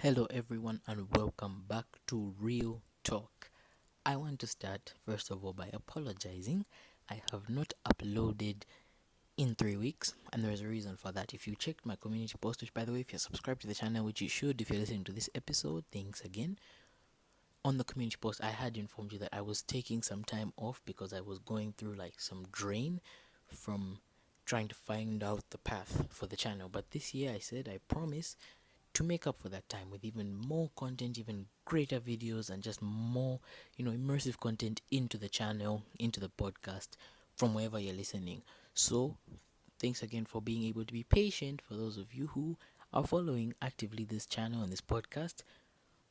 Hello, everyone, and welcome back to Real Talk. I want to start, first of all, by apologizing. I have not uploaded in 3 weeks, and there's a reason for that. If you checked my community post, which, by the way, if you're subscribed to the channel, which you should if you're listening to this episode, thanks again. On the community post, I had informed you that I was taking some time off because I was going through like some drain from trying to find out the path for the channel. But this year, I said I promise to make up for that time with even more content, even greater videos, and just more, immersive content into the channel, into the podcast, from wherever you're listening. So, thanks again for being able to be patient for those of you who are following actively this channel and this podcast.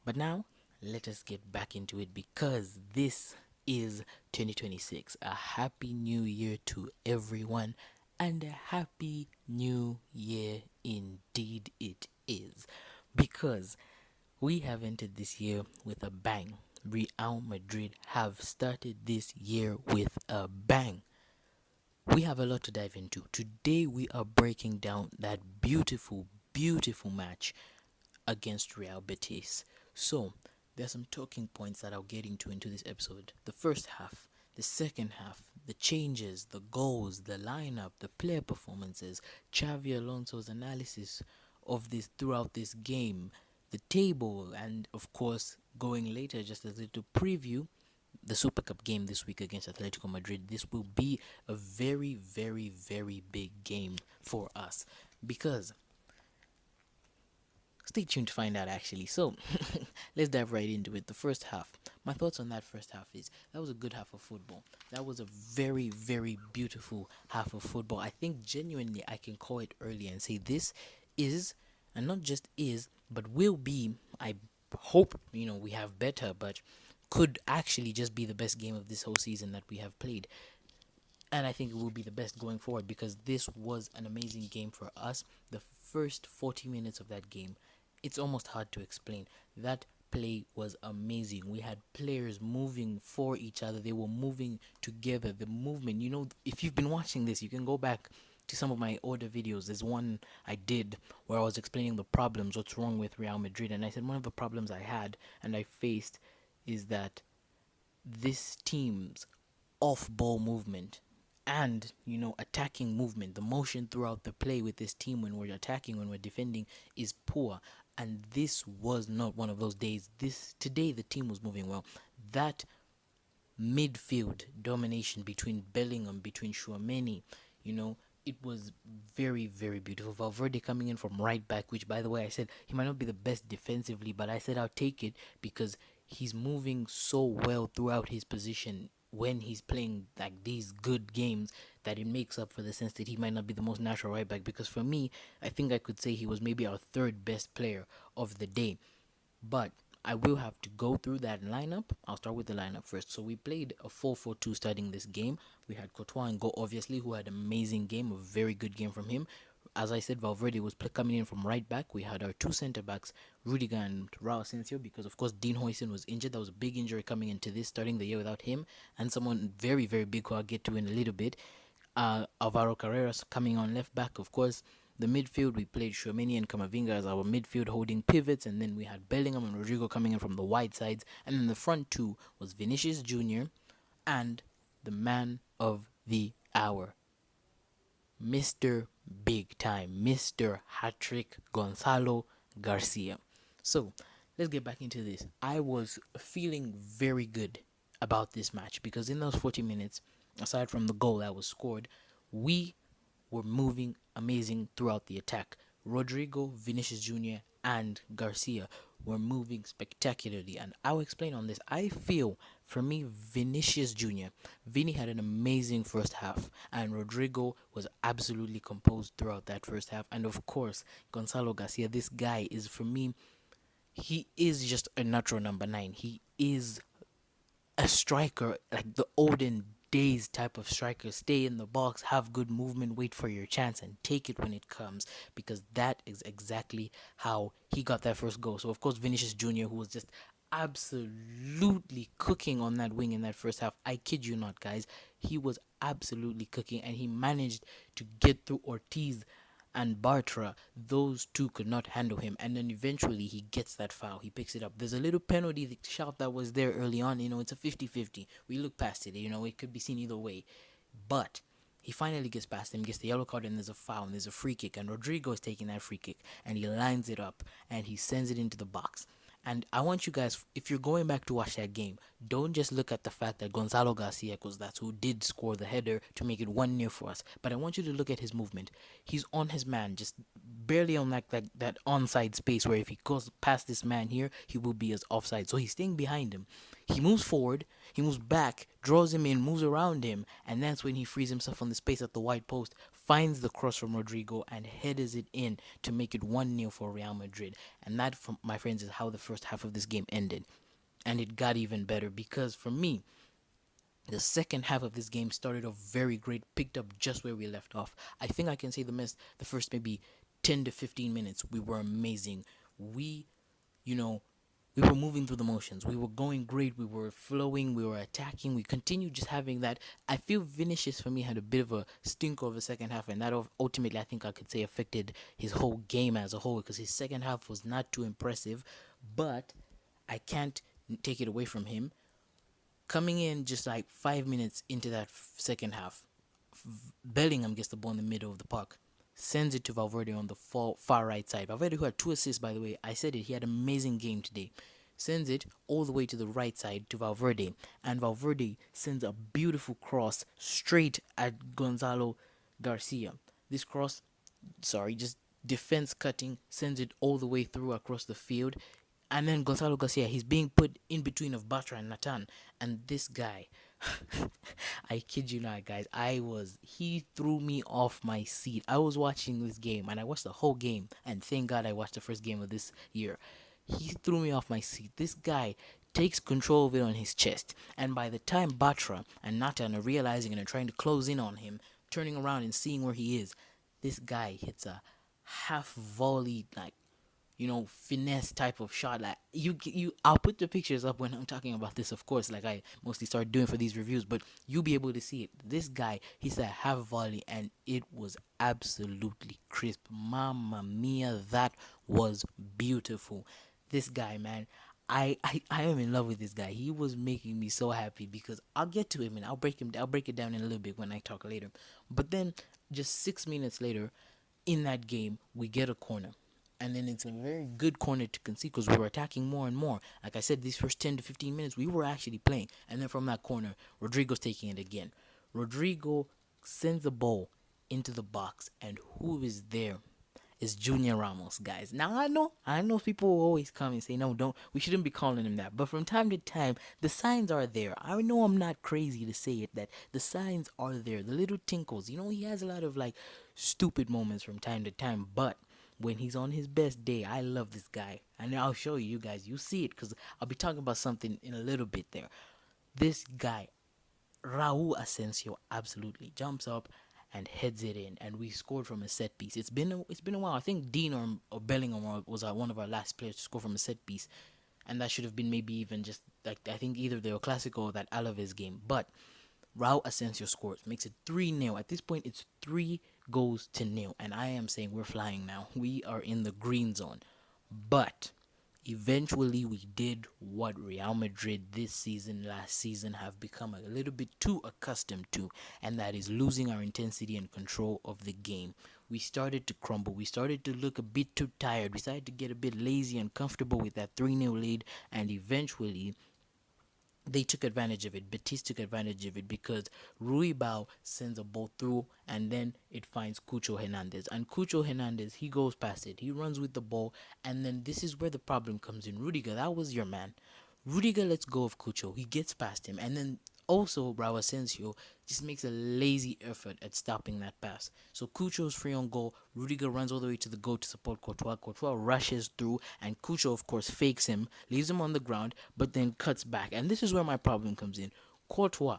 But now, let us get back into it because this is 2026. A happy new year to everyone, and a happy new year indeed it is. Because we have entered this year with a bang. Real Madrid have started this year with a bang. We have a lot to dive into. Today, we are breaking down that beautiful, beautiful match against Real Betis. So, there are some talking points that I'll get into this episode. The first half, the second half, the changes, the goals, the lineup, the player performances, Xavi Alonso's analysis of this throughout this game, the table, and of course, going later, just as a little preview, the Super Cup game this week against Atletico Madrid. This will be a very, very, very big game for us because stay tuned to find out actually. So let's dive right into it. The first half. My thoughts on that first half is that was a good half of football. That was a very, very beautiful half of football. I think genuinely I can call it early and say this is, and not just is, but will be, I hope, we have better, but could actually just be the best game of this whole season that we have played. And I think it will be the best going forward because this was an amazing game for us. The first 40 minutes of that game, it's almost hard to explain. That play was amazing. We had players moving for each other. They were moving together. The movement, if you've been watching this, you can go back to some of my older videos. There's one I did where I was explaining the problems, what's wrong with Real Madrid. And I said one of the problems I had and I faced is that this team's off-ball movement and attacking movement, the motion throughout the play with this team when we're attacking, when we're defending, is poor. And this was not one of those days. Today the team was moving well. That midfield domination between Bellingham, between Chouameni, it was very, very beautiful. Valverde coming in from right back, which, by the way, I said he might not be the best defensively, but I said I'll take it because he's moving so well throughout his position when he's playing like these good games that it makes up for the sense that he might not be the most natural right back. Because for me, I think I could say he was maybe our third best player of the day. But I will have to go through that lineup. I'll start with the lineup first. So we played a 4-4-2 starting this game. We had Courtois and goal, obviously, who had an amazing game, a very good game from him. As I said, Valverde was coming in from right back. We had our two centre backs, Rudiger and Raul Asensio, because of course Dean Huijsen was injured. That was a big injury coming into this, starting the year without him, and someone very, very big who I'll get to in a little bit. Alvaro Carreras coming on left back, of course. The midfield, we played Chouameni and Camavinga as our midfield holding pivots, and then we had Bellingham and Rodrigo coming in from the wide sides, and then the front two was Vinicius Jr. and the man of the hour, Mr. Big Time, Mr. Hat-Trick Gonzalo Garcia. So, let's get back into this. I was feeling very good about this match because in those 40 minutes, aside from the goal that was scored, we were moving amazing throughout the attack. Rodrigo, Vinicius Jr., and Garcia were moving spectacularly. And I'll explain on this. I feel, for me, Vinicius Jr., Vinny had an amazing first half. And Rodrigo was absolutely composed throughout that first half. And of course, Gonzalo Garcia, this guy is, for me, he is just a natural number 9. He is a striker, like the olden days type of striker. Stay in the box, have good movement, wait for your chance, and take it when it comes, because that is exactly how he got that first goal. So of course Vinicius Jr., who was just absolutely cooking on that wing in that first half, I kid you not, guys, he was absolutely cooking, and he managed to get through Ortiz and Bartra, those two could not handle him. And then eventually he gets that foul. He picks it up. There's a little penalty shout that was there early on. It's a 50-50. We look past it. It could be seen either way. But he finally gets past him, gets the yellow card, and there's a foul, and there's a free kick. And Rodrigo is taking that free kick, and he lines it up, and he sends it into the box. And I want you guys, if you're going back to watch that game, don't just look at the fact that Gonzalo Garcia, because that's who did score the header to make it 1-0 for us. But I want you to look at his movement. He's on his man, just barely on that onside space where if he goes past this man here, he will be as offside. So he's staying behind him. He moves forward, he moves back, draws him in, moves around him, and that's when he frees himself on the space at the wide post, finds the cross from Rodrigo, and headers it in to make it 1-0 for Real Madrid. And that, my friends, is how the first half of this game ended. And it got even better because for me, the second half of this game started off very great, picked up just where we left off. I think I can say the first maybe 10 to 15 minutes, we were amazing. We, we were moving through the motions. We were going great. We were flowing. We were attacking. We continued just having that. I feel Vinicius, for me, had a bit of a stinker of the second half, and that ultimately, I think I could say, affected his whole game as a whole because his second half was not too impressive. But I can't take it away from him. Coming in just like 5 minutes into that second half, Bellingham gets the ball in the middle of the park, sends it to Valverde on the far right side. Valverde, who had 2 assists, by the way, I said it, he had an amazing game today. Sends it all the way to the right side to Valverde, and Valverde sends a beautiful cross straight at Gonzalo Garcia. This cross, just defense cutting, sends it all the way through across the field. And then Gonzalo Garcia, he's being put in between of Batra and Natan. And this guy, I kid you not, guys, he threw me off my seat. I was watching this game, and I watched the whole game. And thank God I watched the first game of this year. He threw me off my seat. This guy takes control of it on his chest. And by the time Batra and Natan are realizing and are trying to close in on him, turning around and seeing where he is, this guy hits a half volley, finesse type of shot. Like I'll put the pictures up when I'm talking about this, of course, like I mostly start doing for these reviews, but you'll be able to see it. This guy, he's a half volley, and it was absolutely crisp. Mamma mia, that was beautiful. This guy, man, I am in love with this guy. He was making me so happy because I'll get to him and I'll break it down in a little bit when I talk later. But then just 6 minutes later in that game, we get a corner. And then it's a very good corner to concede because we were attacking more and more. Like I said, these first 10 to 15 minutes, we were actually playing. And then from that corner, Rodrigo's taking it again. Rodrigo sends the ball into the box. And who is there? Is Junior Ramos, guys. Now I know people will always come and say, no, we shouldn't be calling him that. But from time to time, the signs are there. I know I'm not crazy to say it, that the signs are there. The little tinkles. He has a lot of stupid moments from time to time, but when he's on his best day, I love this guy. And I'll show you guys. You see it because I'll be talking about something in a little bit there. This guy, Raul Asensio, absolutely jumps up and heads it in, and we scored from a set piece. It's been a while. I think Dean or Bellingham was one of our last players to score from a set piece, and that should have been maybe even just I think either the Clasico or that Alaves game. But Raul Asensio scores, makes it 3-0. At this point, it's 3-0, and I am saying we're flying now. We are in the green zone. But eventually we did what Real Madrid last season have become a little bit too accustomed to, and that is losing our intensity and control of the game. We started to crumble. We started to look a bit too tired. We started to get a bit lazy and comfortable with that 3-0 lead, and eventually they took advantage of it. Betis took advantage of it because Ruibao sends a ball through, and then it finds Cucho Hernandez. And Cucho Hernandez, he goes past it. He runs with the ball, and then this is where the problem comes in. Rudiger, that was your man. Rudiger lets go of Cucho. He gets past him, and then also Raul Asensio just makes a lazy effort at stopping that pass. So Cucho is free on goal. Rudiger runs all the way to the goal to support Courtois. Courtois rushes through, and Cucho, of course, fakes him, leaves him on the ground, but then cuts back. And this is where my problem comes in. Courtois,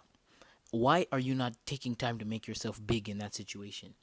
why are you not taking time to make yourself big in that situation?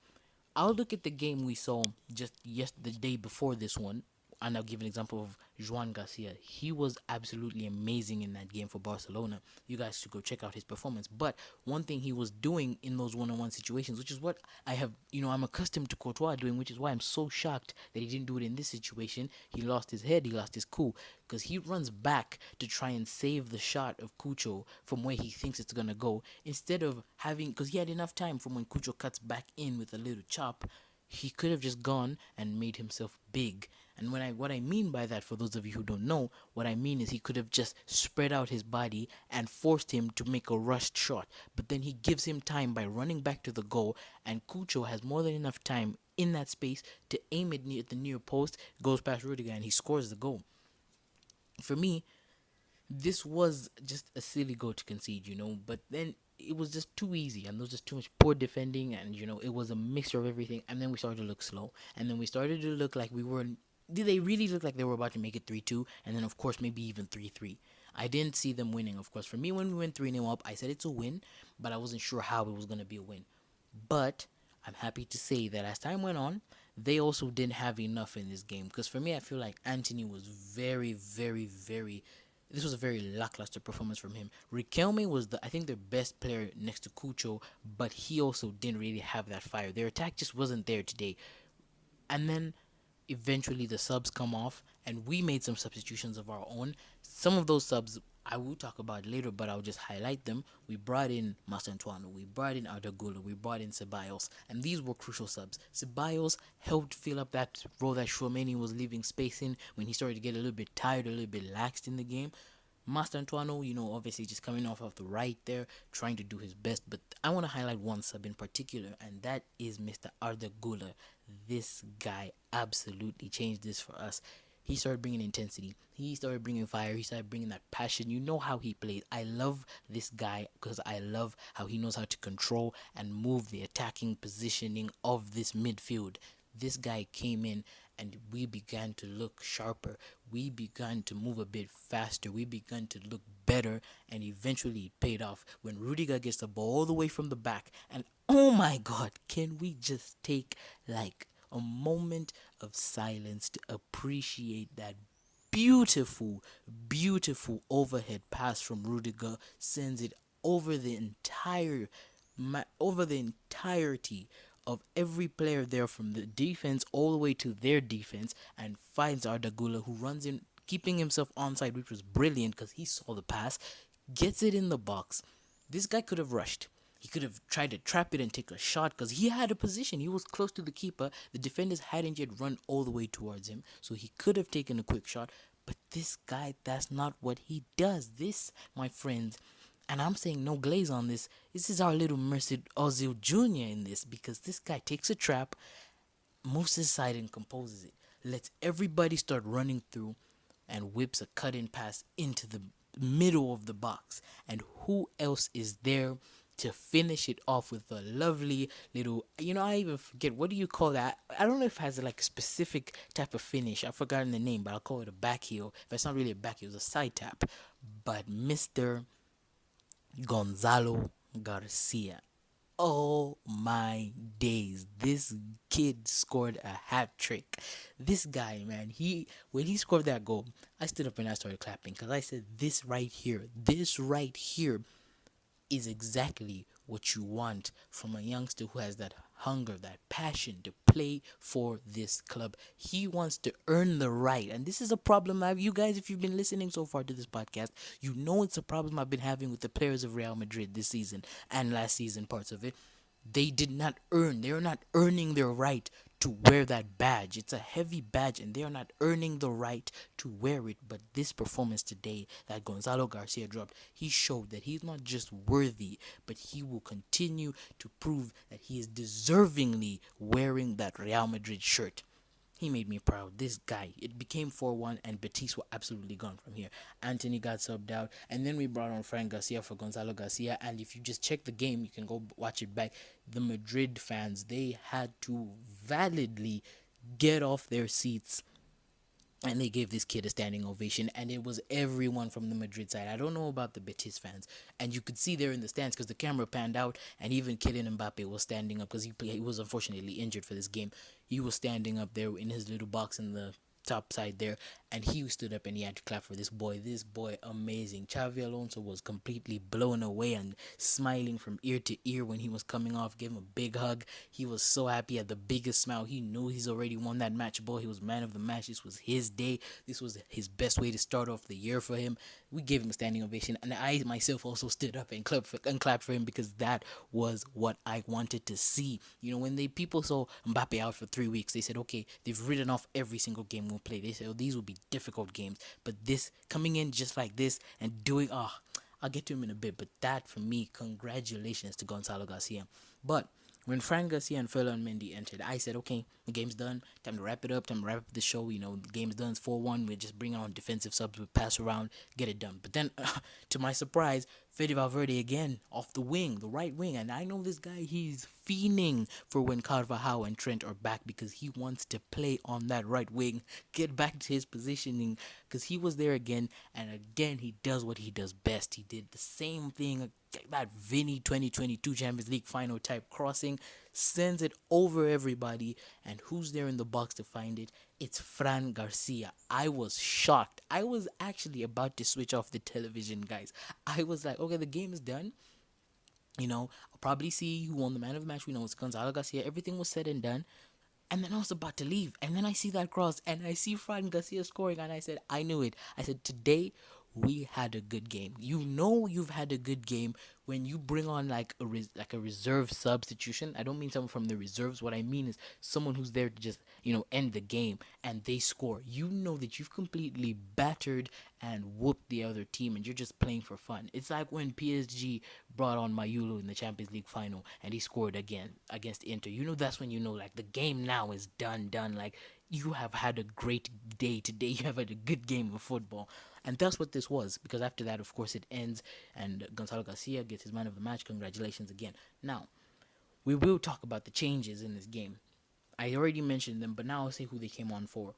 I'll look at the game we saw just the day before this one. and I'll give an example of Juan Garcia. He was absolutely amazing in that game for Barcelona. You guys should go check out his performance. But one thing he was doing in those one-on-one situations, which is what I have, I'm accustomed to Courtois doing, which is why I'm so shocked that he didn't do it in this situation. He lost his head, he lost his cool, because he runs back to try and save the shot of Cucho from where he thinks it's gonna go, instead of having, because he had enough time from when Cucho cuts back in with a little chop. He could have just gone and made himself big. And what I mean by that, for those of you who don't know, what I mean is he could have just spread out his body and forced him to make a rushed shot. But then he gives him time by running back to the goal, and Cucho has more than enough time in that space to aim it near the near post, goes past Rudiger, and he scores the goal. For me, this was just a silly goal to concede, but then it was just too easy, and there was just too much poor defending, and it was a mixture of everything. And then we started to look slow, and then we started to look like we weren't. Did they really look like they were about to make it 3-2, and then of course maybe even 3-3? I didn't see them winning. Of course, for me, when we went 3-0 up, I said it's a win, but I wasn't sure how it was going to be a win. But I'm happy to say that as time went on, they also didn't have enough in this game. Because for me, I feel like Anthony was very, very, very. This was a very lackluster performance from him. Riquelme was, I think, their best player next to Cucho, but he also didn't really have that fire. Their attack just wasn't there today. And then eventually the subs come off, and we made some substitutions of our own. Some of those subs I will talk about later, but I'll just highlight them. We brought in Mastantuano, we brought in Ardagula, we brought in Ceballos, and these were crucial subs. Ceballos helped fill up that role that Tchouaméni was leaving space in when he started to get a little bit tired, a little bit laxed in the game. Mastantuano, obviously just coming off of the right there, trying to do his best. But I want to highlight one sub in particular, and that is Mr. Arda Güler. This guy absolutely changed this for us. He started bringing intensity. He started bringing fire. He started bringing that passion. You know how he plays. I love this guy because I love how he knows how to control and move the attacking positioning of this midfield. This guy came in and we began to look sharper. We began to move a bit faster. We began to look better, and eventually it paid off when Rudiger gets the ball all the way from the back. And oh my God, can we just take like a moment of silence to appreciate that beautiful, beautiful overhead pass from Rudiger? Sends it over the entirety of every player there, from the defense all the way to their defense, and finds Ardagula, who runs in, keeping himself onside, which was brilliant because he saw the pass, gets it in the box. This guy could have rushed. He could have tried to trap it and take a shot because he had a position. He was close to the keeper. The defenders hadn't yet run all the way towards him, so he could have taken a quick shot. But this guy, that's not what he does. This, my friends, and I'm saying no glaze on this, this is our little Mesut Ozil Jr. in this, because this guy takes a trap, moves his side and composes it, lets everybody start running through, and whips a cut-in pass into the middle of the box. And who else is there to finish it off with a lovely little, I even forget, what do you call that? I don't know if it has like a specific type of finish. I've forgotten the name, but I'll call it a back heel. If it's not really a back heel, it's a side tap. But Mr. Gonzalo Garcia. Oh my days. This kid scored a hat trick. This guy, man, when he scored that goal, I stood up and I started clapping because I said, this right here is exactly what you want from a youngster who has that hunger, that passion to play for this club. He wants to earn the right. And this is a problem you guys, if you've been listening so far to this podcast, you know it's a problem I've been having with the players of Real Madrid this season and last season, parts of it. They're not earning their right to wear that badge. It's a heavy badge and they're not earning the right to wear it. But this performance today that Gonzalo Garcia dropped, he showed that he's not just worthy, but he will continue to prove that he is deservingly wearing that Real Madrid shirt. He made me proud. This guy. It became 4-1 and Betis were absolutely gone from here. Anthony got subbed out, and then we brought on Fran Garcia for Gonzalo Garcia. And if you just check the game, you can go watch it back. The Madrid fans, they had to validly get off their seats, and they gave this kid a standing ovation, and it was everyone from the Madrid side. I don't know about the Betis fans, and you could see there in the stands because the camera panned out, and even Kylian Mbappe was standing up because he was unfortunately injured for this game. He was standing up there in his little box in the top side there, and he stood up and he had to clap for this boy. This boy, amazing. Xavi Alonso was completely blown away and smiling from ear to ear when he was coming off. Gave him a big hug. He was so happy, had the biggest smile. He knew he's already won that match ball. He was man of the match. This was his day. This was his best way to start off the year for him. We gave him a standing ovation, and I myself also stood up and clapped for him because that was what I wanted to see. You know, when people saw Mbappe out for 3 weeks, they said, okay, they've written off every single game we'll play. They said, oh, these will be difficult games, but this coming in just like this and doing, I'll get to him in a bit, but that for me, congratulations to Gonzalo Garcia. But when Fran Garcia and Ferland Mendy entered, I said, okay, the game's done. Time to wrap it up. Time to wrap up the show. You know, the game's done. It's 4-1. We just bring on defensive subs. We pass around, get it done. But then, to my surprise, Fede Valverde again off the wing, the right wing. And I know this guy, he's fiending for when Carvajal and Trent are back because he wants to play on that right wing, get back to his positioning because he was there again. And again, he does what he does best. He did the same thing, that Vinny 2022 Champions League final type crossing, sends it over everybody, and who's there in the box to find it? It's Fran Garcia. I was shocked. I was actually about to switch off the television, guys. I was like, okay, the game is done. You know, I'll probably see who won the man of the match. We know it's Gonzalo Garcia. Everything was said and done. And then I was about to leave. And then I see that cross. And I see Fran Garcia scoring. And I said, I knew it. I said, today we had a good game. You know you've had a good game when you bring on like a reserve substitution. I don't mean someone from the reserves. What I mean is someone who's there to just, end the game and they score. You know that you've completely battered and whooped the other team and you're just playing for fun. It's like when PSG brought on Mayulu in the Champions League final and he scored again against Inter. You know that's when you know like the game now is done. Like you have had a great day today. You have had a good game of football. And that's what this was, because after that, of course, it ends and Gonzalo Garcia gets his man of the match. Congratulations again. Now, we will talk about the changes in this game. I already mentioned them, but now I'll say who they came on for.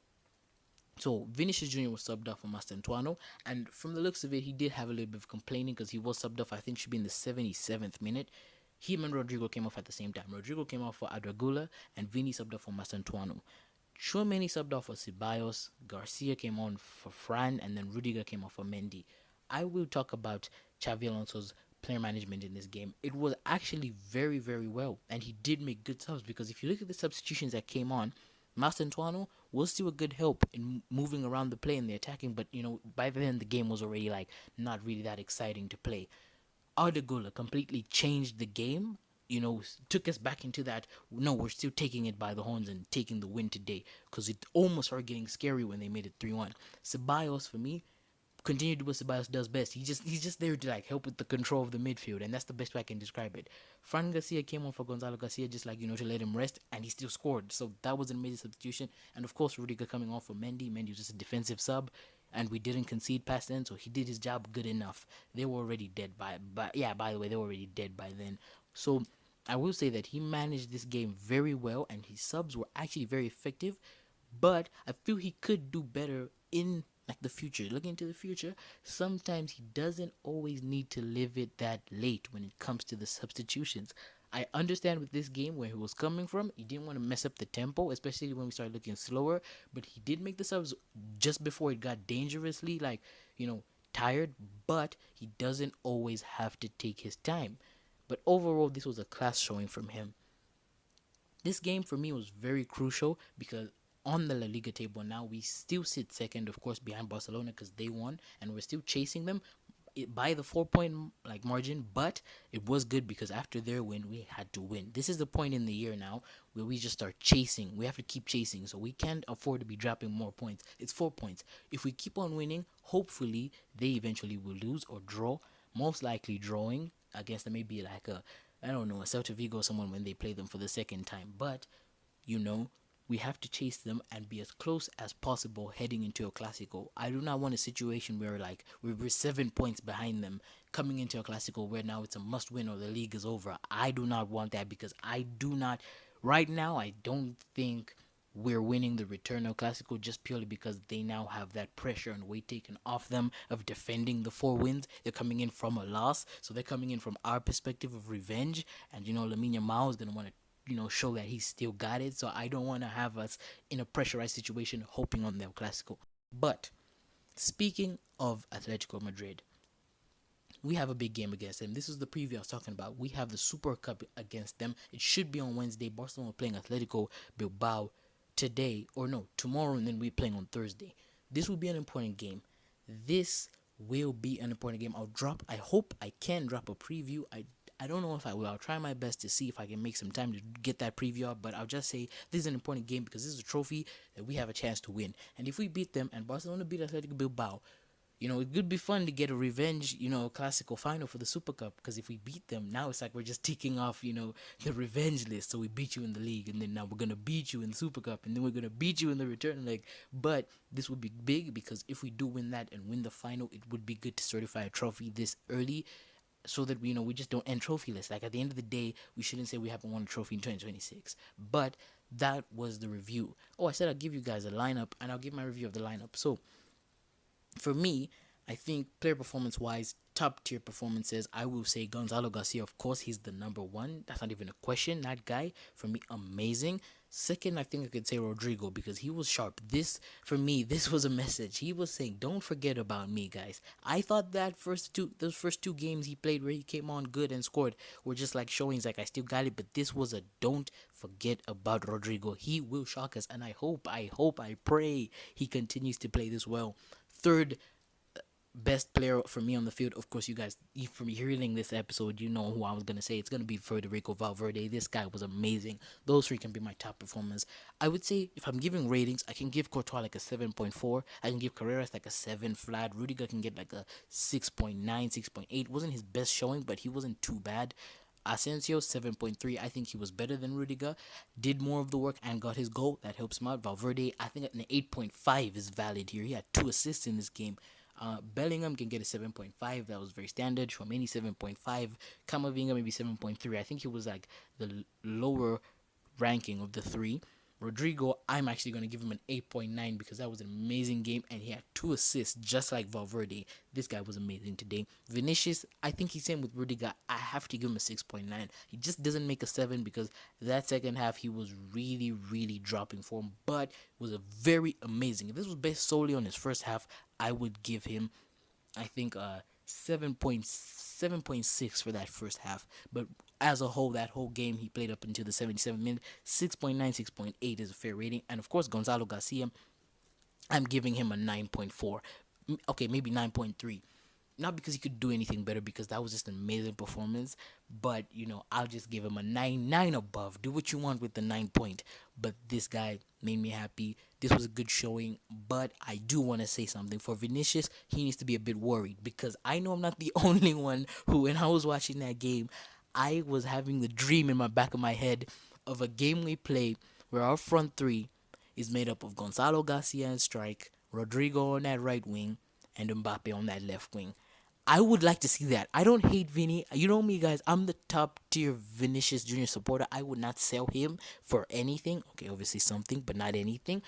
So, Vinicius Jr. was subbed off for Mastantuano, and from the looks of it, he did have a little bit of complaining because he was subbed off, I think should be in the 77th minute. Him and Rodrigo came off at the same time. Rodrigo came off for Adragula, and Vini subbed off for Mastantuano. Chouameni subbed off for Ceballos, Garcia came on for Fran, and then Rudiger came off for Mendy. I will talk about Xavi Alonso's player management in this game. It was actually very, very well, and he did make good subs because if you look at the substitutions that came on, Mastantuano was still a good help in moving around the play and the attacking, but by then the game was already like not really that exciting to play. Arda completely changed the game, took us back into that, no, we're still taking it by the horns and taking the win today, because it almost started getting scary when they made it 3-1. Ceballos, for me, continued to do what Ceballos does best. He's just there to like help with the control of the midfield, and that's the best way I can describe it. Fran Garcia came on for Gonzalo Garcia just like, to let him rest, and he still scored. So that was an amazing substitution. And of course, Rudiger coming on for Mendy. Mendy was just a defensive sub, and we didn't concede past then, so he did his job good enough. They were already dead by the way, they were already dead by then. So I will say that he managed this game very well, and his subs were actually very effective, but I feel he could do better in like the future. Looking into the future, sometimes he doesn't always need to live it that late when it comes to the substitutions. I understand with this game where he was coming from, he didn't want to mess up the tempo, especially when we started looking slower, but he did make the subs just before it got dangerously tired, but he doesn't always have to take his time. But overall, this was a class showing from him. This game for me was very crucial because on the La Liga table now, we still sit second, of course, behind Barcelona because they won, and we're still chasing them by the 4-point margin. But it was good because after their win, we had to win. This is the point in the year now where we just start chasing. We have to keep chasing, so we can't afford to be dropping more points. It's 4 points. If we keep on winning, hopefully they eventually will lose or draw. Most likely drawing against them, maybe like a Celta Vigo or someone when they play them for the second time. But we have to chase them and be as close as possible heading into a Clásico. I do not want a situation where we're 7 points behind them coming into a Clásico where now it's a must win or the league is over. I do not want that because right now I don't think we're winning the return of Clásico just purely because they now have that pressure and weight taken off them of defending the 4 wins. They're coming in from a loss, so they're coming in from our perspective of revenge, and Lamine Yamal is going to want to show that he still got it. So I don't want to have us in a pressurized situation hoping on the Clasico. But speaking of Atletico Madrid, we have a big game against them. This is the preview I was talking about. We have the Super Cup against them. It should be on Wednesday. Barcelona playing Atletico Bilbao today, or no, tomorrow, and then we're playing on Thursday. This will be an important game. This will be an important game. I hope I can drop a preview. I don't know if I will. I'll try my best to see if I can make some time to get that preview out, but I'll just say this is an important game because this is a trophy that we have a chance to win. And if we beat them and Barcelona beat Atletico Bilbao, it could be fun to get a revenge, classical final for the Super Cup. Because if we beat them, now it's like we're just ticking off, the revenge list. So we beat you in the league, and then now we're gonna beat you in the Super Cup, and then we're gonna beat you in the return leg. But this would be big because if we do win that and win the final, it would be good to certify a trophy this early, so that we just don't end trophyless. Like at the end of the day, we shouldn't say we haven't won a trophy in 2026. But that was the review. Oh, I said I'll give you guys a lineup, and I'll give my review of the lineup. So for me, I think player performance wise, top tier performances, I will say Gonzalo Garcia. Of course, he's the number one. That's not even a question. That guy, for me, amazing. Second, I think I could say Rodrigo because he was sharp. For me, this was a message. He was saying, "Don't forget about me, guys." I thought that those first two games he played where he came on good and scored were just like showings, like I still got it. But this was a don't forget about Rodrigo. He will shock us, and I pray he continues to play this well. Third, best player for me on the field, of course, you guys, from hearing this episode, you know who I was gonna say. It's gonna be Federico Valverde. This guy was amazing. Those three can be my top performers. I would say if I'm giving ratings, I can give Courtois like a 7.4. I can give Carreras like a 7 flat. Rudiger can get like a 6.9, 6.8. Wasn't his best showing, but he wasn't too bad. Asensio 7.3. I think he was better than Rudiger, did more of the work and got his goal. That helps him out. Valverde, I think an 8.5 is valid here. He had 2 assists in this game. Bellingham can get a 7.5. That was very standard. Tchouaméni 7.5. Camavinga maybe 7.3. I think he was like the lower ranking of the three. Rodrigo, I'm actually going to give him an 8.9 because that was an amazing game and he had 2 assists just like Valverde. This guy was amazing today. Vinicius, I think he's same with Rudiger. I have to give him a 6.9. He just doesn't make a 7 because that second half he was really, really dropping form, but was a very amazing. If this was based solely on his first half, I would give him, I think, 7.6 for that first half. But as a whole, that whole game he played up until the 77th minute. 6.9, 6.8 is a fair rating. And of course, Gonzalo Garcia, I'm giving him a 9.4. Okay, maybe 9.3. Not because he could do anything better, because that was just an amazing performance. But, I'll just give him a 9 above. Do what you want with the 9 point. But this guy made me happy. This was a good showing. But I do want to say something. For Vinicius, he needs to be a bit worried. Because I know I'm not the only one who, when I was watching that game, I was having the dream in my back of my head of a game we play where our front three is made up of Gonzalo Garcia in strike, Rodrigo on that right wing, and Mbappe on that left wing. I would like to see that. I don't hate Vinny. You know me, guys. I'm the top tier Vinicius Junior supporter. I would not sell him for anything. Okay, obviously something, but not anything.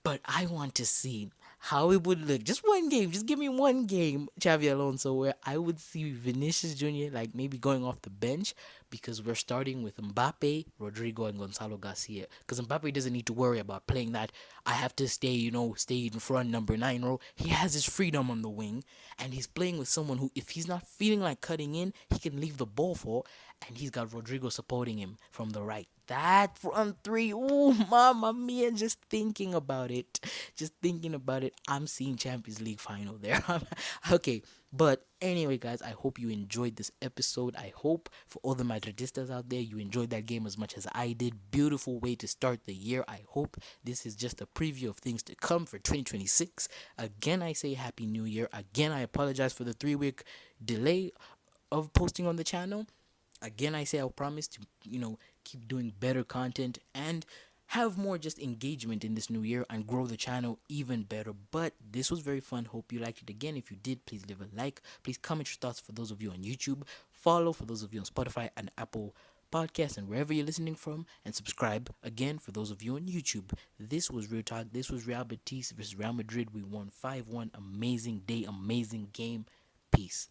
But I want to see how it would look. Just one game. Just give me one game, Xavi Alonso, where I would see Vinicius Jr. like maybe going off the bench because we're starting with Mbappe, Rodrigo, and Gonzalo Garcia. Because Mbappe doesn't need to worry about playing that. I have to stay in front, number 9 row. He has his freedom on the wing, and he's playing with someone who, if he's not feeling like cutting in, he can leave the ball for, and he's got Rodrigo supporting him from the right. That front three, ooh, mamma mia, just thinking about it, I'm seeing Champions League final there. Okay, but anyway, guys, I hope you enjoyed this episode. I hope for all the Madridistas out there, you enjoyed that game as much as I did. Beautiful way to start the year. I hope this is just a preview of things to come for 2026. Again, I say Happy New Year. Again, I apologize for the 3-week delay of posting on the channel. Again, I say I'll promise to, keep doing better content and have more just engagement in this new year and grow the channel even better. But this was very fun. Hope you liked it. Again, if you did, please leave a like. Please comment your thoughts for those of you on YouTube. Follow for those of you on Spotify and Apple Podcasts and wherever you're listening from. And subscribe again for those of you on YouTube. This was Real Talk. This was Real Betis versus Real Madrid. We won 5-1. Amazing day, amazing game. Peace.